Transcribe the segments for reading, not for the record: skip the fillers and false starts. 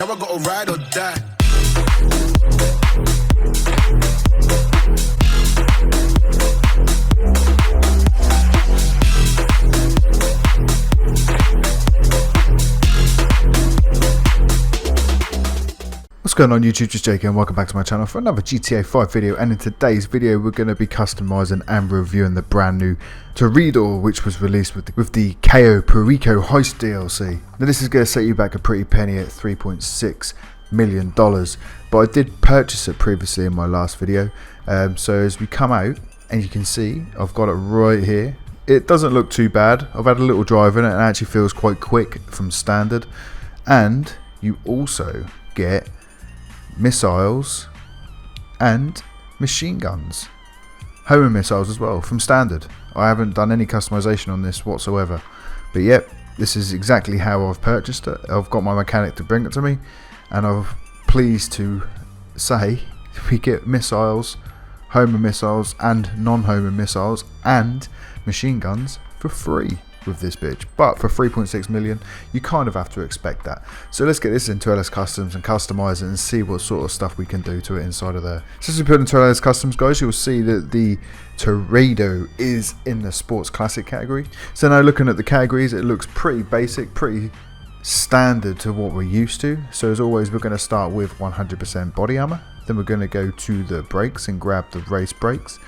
Now I gotta ride or die. What's going on YouTube, just JK and welcome back to my channel for another GTA 5 video, and in today's video we're going to be customizing and reviewing the brand new Toreador, which was released with the Cayo Perico Heist DLC. Now this is going to set you back a pretty penny at $3.6 million, but I did purchase it previously in my last video, so as we come out, and you can see I've got it right here. It doesn't look too bad. I've had a little drive in it and it actually feels quite quick from standard, and you also get missiles and machine guns, homing missiles as well from standard. I haven't done any customization on this whatsoever, but yep, this is exactly how I've purchased it. I've got my mechanic to bring it to me, and I'm pleased to say we get missiles, homing missiles and non-homing missiles and machine guns for free with this bitch. But for 3.6 million, you kind of have to expect that. So let's get this into LS Customs and customize it and see what sort of stuff we can do to it inside of there. So as we put it into LS Customs, guys, you'll see that the Toreador is in the sports classic category. So now looking at the categories, it looks pretty basic, pretty standard to what we're used to. So as always, we're going to start with 100% body armor. Then we're going to go to the brakes and grab the race brakes.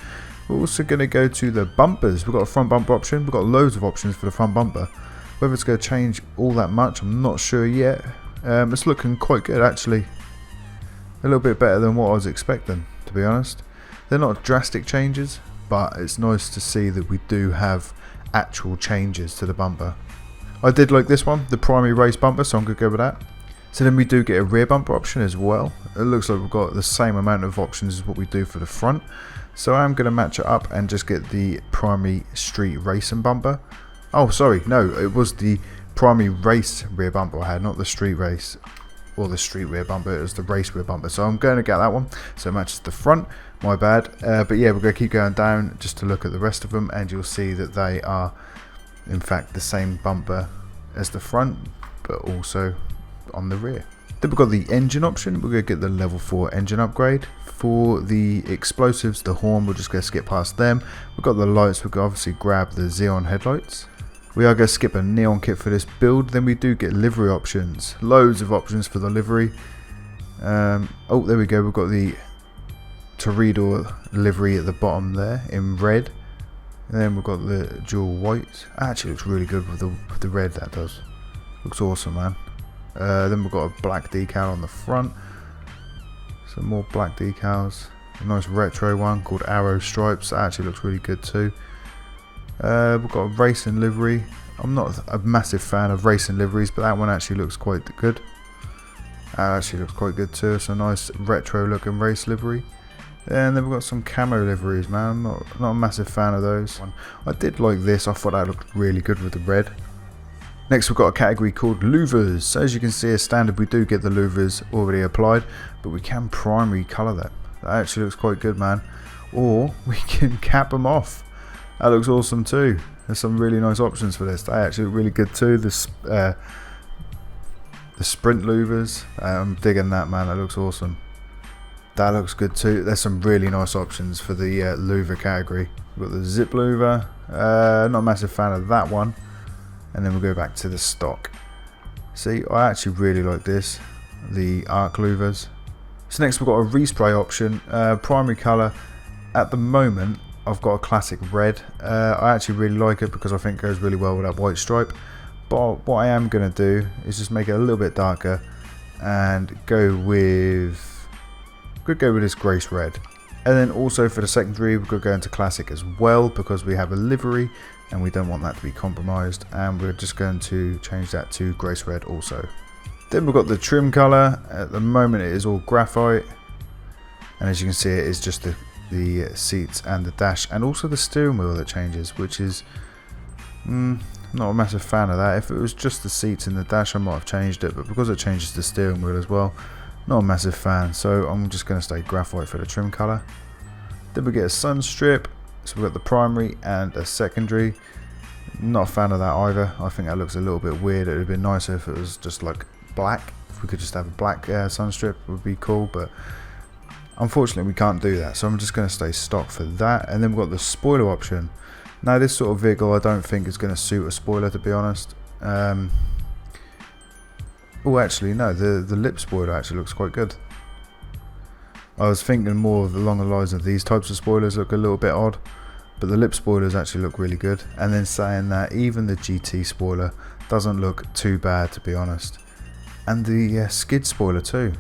We're also going to go to the bumpers. We've got a front bumper option. We've got loads of options for the front bumper. Whether it's going to change all that much, I'm not sure yet. It's looking quite good actually. A little bit better than what I was expecting, to be honest. They're not drastic changes, but it's nice to see that we do have actual changes to the bumper. I did like this one, the primary race bumper, so I'm going to go with that. So then we do get a rear bumper option as well. It looks like we've got the same amount of options as what we do for the front. So I'm going to match it up and just get the primary street racing bumper. Oh, sorry, no, it was the primary race rear bumper I had, not the street race or the street rear bumper. It was the race rear bumper. So I'm going to get that one. So it matches the front. My bad. But yeah, we're going to keep going down just to look at the rest of them, and you'll see that they are, in fact, the same bumper as the front, but also on the rear. Then we've got the engine option. We're going to get the level 4 engine upgrade. For the explosives, the horn, we're just going to skip past them. We've got the lights. We're going to obviously grab the xenon headlights. We are going to skip a neon kit for this build. Then we do get livery options. Loads of options for the livery. Oh, there we go. We've got the Toreador livery at the bottom there in red. And then we've got the dual white. Actually looks really good with the red, that does. Looks awesome, man. Then we've got a black decal on the front. Some more black decals. A nice retro one called Arrow Stripes. That actually looks really good too. We've got a racing livery. I'm not a massive fan of racing liveries, but that one actually looks quite good. That actually looks quite good too. It's a nice retro looking race livery. And then we've got some camo liveries, man. I'm not a massive fan of those. I did like this. I thought that looked really good with the red. Next we've got a category called Louvers. So as you can see, as standard, we do get the Louvers already applied, but we can primary colour them. That actually looks quite good, man. Or we can cap them off. That looks awesome too. There's some really nice options for this. They actually look really good too. The sprint Louvers. I'm digging that, man. That looks awesome. That looks good too. There's some really nice options for the louver category. We've got the zip louver. Not a massive fan of that one. And then we'll go back to the stock. See, I actually really like this, the arc louvers. So next we've got a respray option, primary colour. At the moment I've got a classic red. I actually really like it because I think it goes really well with that white stripe. But what I am going to do is just make it a little bit darker and go with this grace red. And then also for the secondary, we're going to go into classic as well because we have a livery and we don't want that to be compromised, and we're just going to change that to grace red also. Then we've got the trim colour. At the moment it is all graphite, and as you can see it is just the seats and the dash and also the steering wheel that changes, which is not a massive fan of that. If it was just the seats and the dash I might have changed it, but because it changes the steering wheel as well, not a massive fan, so I'm just going to stay graphite for the trim colour. Then we get a sun strip. So we've got the primary and a secondary. Not a fan of that either. I think that looks a little bit weird. It would have been nicer if it was just like black We could just have a black sun strip, would be cool, but unfortunately we can't do that, so I'm just going to stay stock for that. And then we've got the spoiler option. Now this sort of vehicle I don't think is going to suit a spoiler, to be honest. Oh, actually no, the lip spoiler actually looks quite good. I was thinking more along the lines of these types of spoilers look a little bit odd, but the lip spoilers actually look really good. And then saying that, even the GT spoiler doesn't look too bad, to be honest. And the skid spoiler too.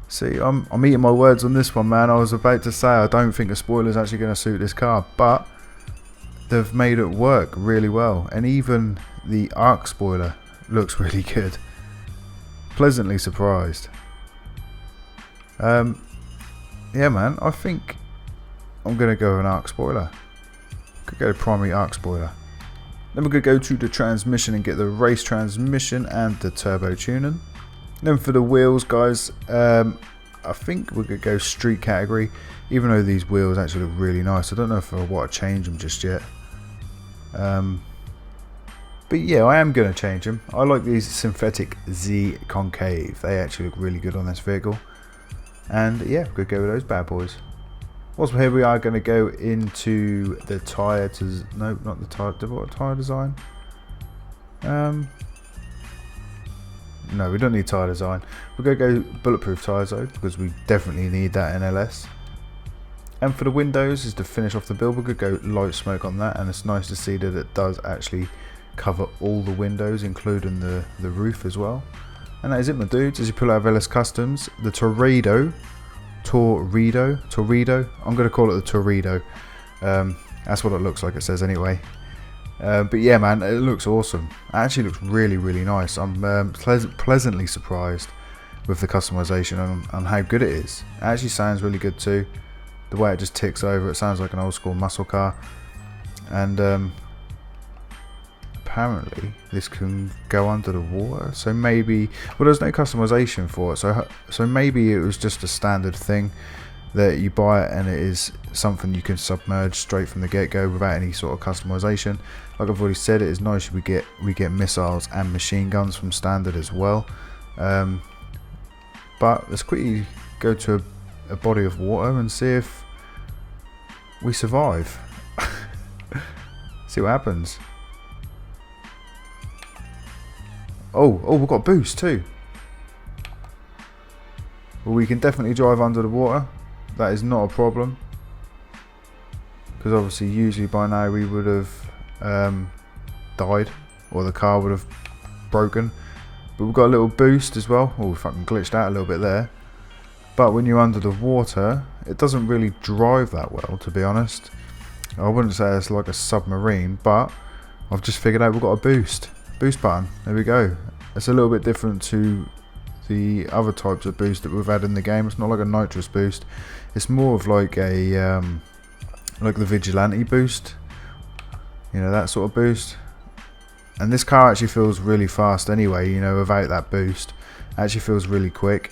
See, I'm eating my words on this one, man. I was about to say I don't think a spoiler is actually going to suit this car, but they've made it work really well. And even the arc spoiler looks really good. Pleasantly surprised. Yeah, man, I think I'm going to go with an arc spoiler. Could go primary arc spoiler. Then we're going to go to the transmission and get the race transmission and the turbo tuning. Then for the wheels, guys, I think we're going to go street category, even though these wheels actually look really nice. I don't know if I want to change them just yet. But yeah, I am going to change them. I like these synthetic Z concave. They actually look really good on this vehicle. And yeah, we're going to go with those bad boys. Also, here we are going to go into the tyre no, not the tyre, what tyre design? No, we don't need tyre design. We're going to go bulletproof tyres though, because we definitely need that in LS. And for the windows, is to finish off the build, we're going to go light smoke on that, and it's nice to see that it does actually cover all the windows, including the roof as well. And that is it, my dudes. As you pull out of LS Customs, the Toreador, I'm going to call it the Toreador. That's what it looks like, it says anyway. But yeah, man, it looks awesome. It actually looks really, really nice. I'm pleasantly surprised with the customization and how good it is. It actually sounds really good too. The way it just ticks over, it sounds like an old school muscle car. And apparently this can go under the water, so maybe, well, there's no customization for it, so maybe it was just a standard thing that you buy it and it is something you can submerge straight from the get-go without any sort of customization. Like I've already said, it is nice we get missiles and machine guns from standard as well. But let's quickly go to a body of water and see if we survive. See what happens. Oh, we've got a boost too. Well, we can definitely drive under the water. That is not a problem. Because obviously, usually by now we would have died, or the car would have broken. But we've got a little boost as well. Oh, we fucking glitched out a little bit there. But when you're under the water, it doesn't really drive that well, to be honest. I wouldn't say it's like a submarine, but I've just figured out we've got a boost button. There we go. It's a little bit different to the other types of boost that we've had in the game. It's not like a nitrous boost. It's more of like a like the vigilante boost, you know, that sort of boost. And this car actually feels really fast anyway, you know, without that boost. It actually feels really quick.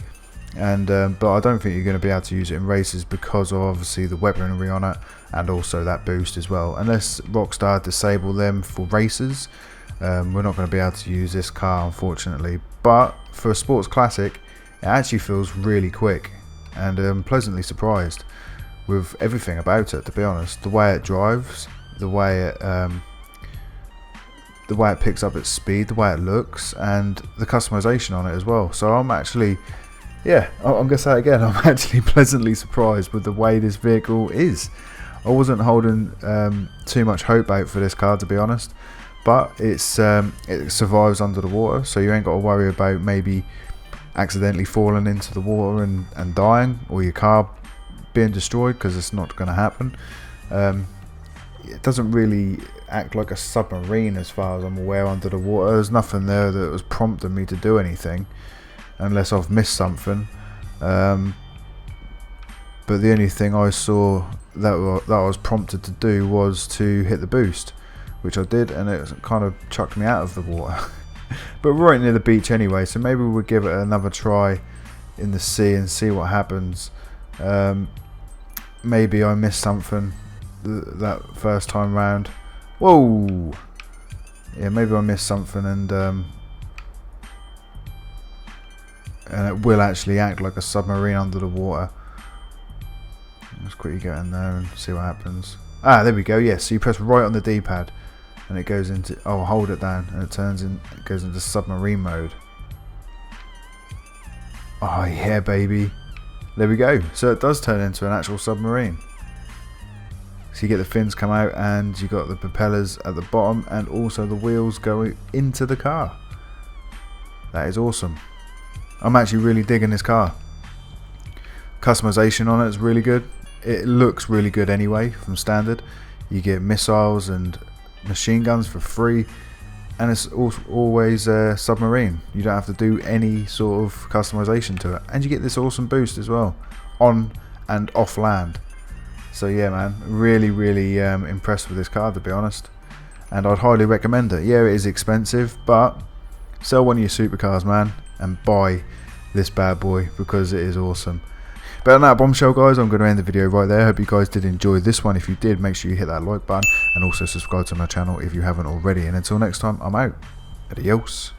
And but I don't think you're going to be able to use it in races because of obviously the weaponry on it and also that boost as well. Unless Rockstar disable them for races, we're not going to be able to use this car, unfortunately. But for a sports classic, it actually feels really quick, and I'm pleasantly surprised with everything about it, to be honest. The way it drives, the way it picks up its speed, the way it looks, and the customization on it as well. So I'm actually, yeah, I'm going to say it again, I'm actually pleasantly surprised with the way this vehicle is. I wasn't holding too much hope out for this car, to be honest. But it survives under the water, so you ain't got to worry about maybe accidentally falling into the water and dying, or your car being destroyed, because it's not going to happen. It doesn't really act like a submarine as far as I'm aware under the water. There's nothing there that was prompting me to do anything, unless I've missed something. But the only thing I saw that I was prompted to do was to hit the boost, which I did, and it kind of chucked me out of the water. But we're right near the beach anyway, so maybe we'll give it another try in the sea and see what happens. Maybe I missed something that first time round. Whoa! Yeah, maybe I missed something, and and it will actually act like a submarine under the water. Let's quickly get in there and see what happens. Ah, there we go. Yes, so you press right on the D-pad and it goes into, oh, hold it down and it goes into submarine mode. Oh yeah, baby. There we go. So it does turn into an actual submarine. So you get the fins come out and you got the propellers at the bottom and also the wheels go into the car. That is awesome. I'm actually really digging this car. Customization on it is really good. It looks really good anyway from standard. You get missiles and machine guns for free, and it's always a submarine. You don't have to do any sort of customization to it, and you get this awesome boost as well on and off land. So yeah, man, really impressed with this car, to be honest, and I'd highly recommend it. Yeah, it is expensive, but sell one of your supercars, man, and buy this bad boy because it is awesome. But on that bombshell, guys, I'm going to end the video right there. Hope you guys did enjoy this one. If you did, make sure you hit that like button and also subscribe to my channel if you haven't already. And until next time, I'm out. Adios.